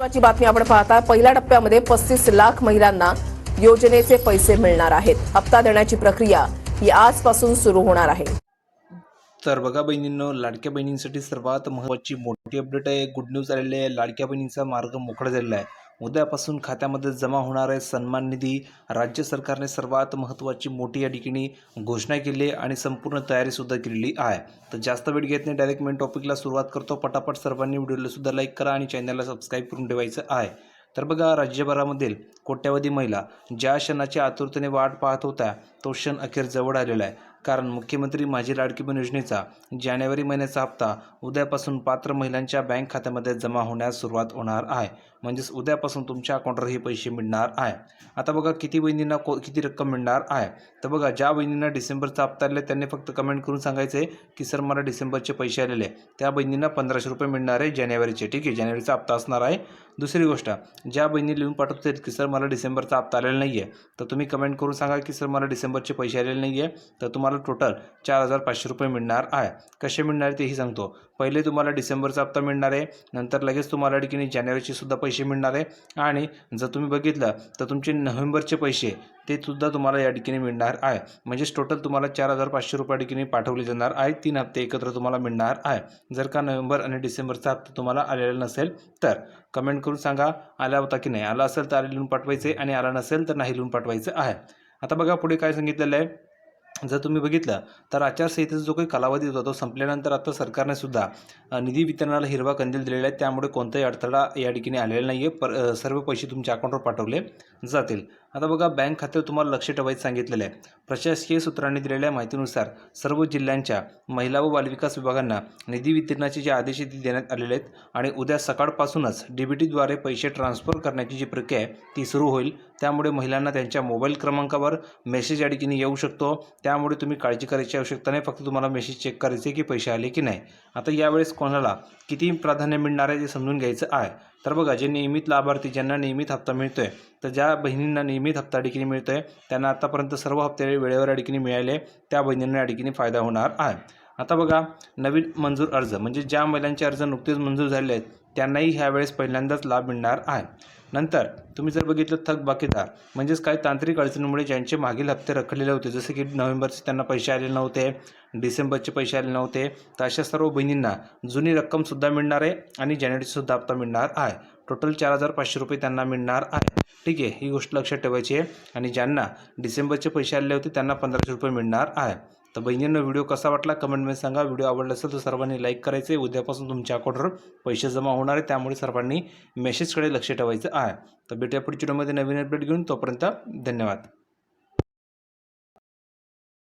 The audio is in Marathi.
महत्त्वाची बातमी आपण पाहता। पहिल्या टप्प्यामध्ये 35 लाख महिलांना योजनेचे पैसे मिळणार आहेत। हप्ता देण्याची प्रक्रिया ही आजपासून सुरू होणार आहे। तर बघा बहिणींनो, लाडक्या बहिणींसाठी सर्वात महत्त्वाची मोठी अपडेट आहे। गुड न्यूज आलेली आहे। लाडक्या बहिणींचा मार्ग मोकळा झालेला आहे। उद्यापासून खात्यामध्ये जमा होणार आहे सन्मान निधी। राज्य सरकारने सर्वात महत्त्वाची मोठी या ठिकाणी घोषणा केली आणि संपूर्ण तयारी सुद्धा केलेली आहे। तर जास्त वेळ घेत नाही, डायरेक्ट मेन टॉपिकला सुरुवात करतो। पटापट सर्वांनी व्हिडिओला सुद्धा लाईक करा आणि चॅनलला सबस्क्राईब करून ठेवायचं आहे। तर बघा, राज्यभरामधील कोट्यावधी महिला ज्या क्षणाची आतुरतेने वाट पाहत होत्या तो क्षण अखेर जवळ आलेला आहे। कारण मुख्यमंत्री माझी लाडकी बहीण योजनेचा जानेवारी महिन्याचा हप्ता उद्यापासून पात्र महिलांच्या बँक खात्यामध्ये जमा होण्यास सुरुवात होणार आहे। म्हणजेच उद्यापासून तुमच्या अकाउंटवर हे पैसे मिळणार आहे। आता बघा किती बहिणींना किती रक्कम मिळणार आहे। तर बघा, ज्या बहिणींना डिसेंबरचा हप्ता आले त्यांनी फक्त कमेंट करून सांगायचे की सर मला डिसेंबरचे पैसे आलेले, त्या बहिणींना 1500 रुपये मिळणार आहे जानेवारीचे। ठीक आहे, जानेवारीचा हप्ता असणार आहे। दुसरी गोष्ट, ज्या बहिणी लिहून पाठवतात की सर मला डिसेंबरचा हप्ता आलेला नाही आहे, तर तुम्ही कमेंट करून सांगा की सर मला डिसेंबरचे पैसे आलेले नाही आहे, तर तुम्हाला टोटल 4500 रुपये मिळणार आहे। कसे मिळणार तेही सांगतो। पहिले तुम्हाला डिसेंबरचा हप्ता मिळणार आहे, नंतर लगेच तुम्हाला ठिकाणी जानेवारीचे सुद्धा पैसे मिळणार आहे, आणि जर तुम्ही बघितलं तर तुमचे नोव्हेंबरचे पैसे ते सुद्धा तुम्हाला या ठिकाणी मिळणार आहे। म्हणजेच टोटल तुम्हाला 4500 रुपये ठिकाणी पाठवले जाणार आहे। 3 हप्ते एकत्र तुम्हाला मिळणार आहे। जर का नोव्हेंबर आणि डिसेंबरचा हप्ता तुम्हाला आलेला नसेल तर कमेंट करून सांगा आला होता की नाही। आला असेल तर आले लिहून पाठवायचे आणि आला नसेल तर नाही लिहून पाठवायचं आहे। आता बघा पुढे काय सांगितलेलं आहे। जर तुम्ही बघितलं तर आचारसंहितेचा जो काही कालावधी होता तो संपल्यानंतर आता सरकारने सुद्धा निधी वितरणाला हिरवा कंदील दिलेला आहे। त्यामुळे कोणताही अडथळा या ठिकाणी आलेला नाही आहे। सर्व पैसे तुमच्या अकाउंटवर पाठवले जातील। आता बघा, बँक खात्यावर तुम्हाला लक्ष ठेवायचं सांगितलेलं आहे। प्रशासकीय सूत्रांनी दिलेल्या माहितीनुसार सर्व जिल्ह्यांच्या महिला व बालविकास विभागांना निधी वितरणाचे जे आदेश देण्यात आलेले आहेत आणि उद्या सकाळपासूनच डीबीटीद्वारे पैसे ट्रान्सफर करण्याची जी प्रक्रिया आहे ती सुरू होईल। त्यामुळे महिलांना त्यांच्या मोबाईल क्रमांकावर मेसेज या ठिकाणी येऊ शकतो। त्यामुळे तुम्ही काळजी करायची आवश्यकता नाही, फक्त तुम्हाला मेसेज चेक करायचे की पैसे आले की नाही। आता यावेळेस कोणाला किती प्राधान्य मिळणार आहे ते समजून घ्यायचं आहे। तर बघा, जे नियमित लाभार्थी ज्यांना नियमित हप्ता मिळतोय, तर ज्या बहिणींना नियमित हप्ता ठिकाणी मिळतोय त्यांना आतापर्यंत सर्व हप्ते वेळेवर या ठिकाणी मिळाले, त्या बहिणींना या ठिकाणी फायदा होणार आहे। आता बघा, नवीन मंजूर अर्ज म्हणजे ज्या महिलांचे अर्ज नुकतेच मंजूर झाले आहेत त्यांनाही ह्यावेळेस पहिल्यांदाच लाभ मिळणार आहे। नंतर तुम्ही जर बघितलं थकबाकीदार म्हणजेच काही तांत्रिक अडचणीमुळे ज्यांचे मागील हप्ते रखडलेले होते, जसे की नोव्हेंबरचे त्यांना पैसे आलेले नव्हते, डिसेंबरचे पैसे आले नव्हते, तर अशा सर्व बहिणींना जुनी रक्कमसुद्धा मिळणार आहे आणि जानेवारीसुद्धा हप्ता मिळणार आहे। टोटल 4500 रुपये त्यांना मिळणार आहे। ठीक आहे, ही गोष्ट लक्षात ठेवायची आहे। आणि ज्यांना डिसेंबरचे पैसे आले होते त्यांना 1500 रुपये मिळणार आहे। तर बहिणींनो, व्हिडिओ कसा वाटला कमेंटमध्ये सांगा। व्हिडिओ आवडला असेल तर सर्वांनी लाईक करायचे। उद्यापासून तुमच्या अकाउंटवर पैसे जमा होणार आहे, त्यामुळे सर्वांनी मेसेजकडे लक्ष ठेवायचं आहे। तर भेटूया पुढच्या व्हिडिओमध्ये नवीन अपडेट घेऊन। तोपर्यंत धन्यवाद।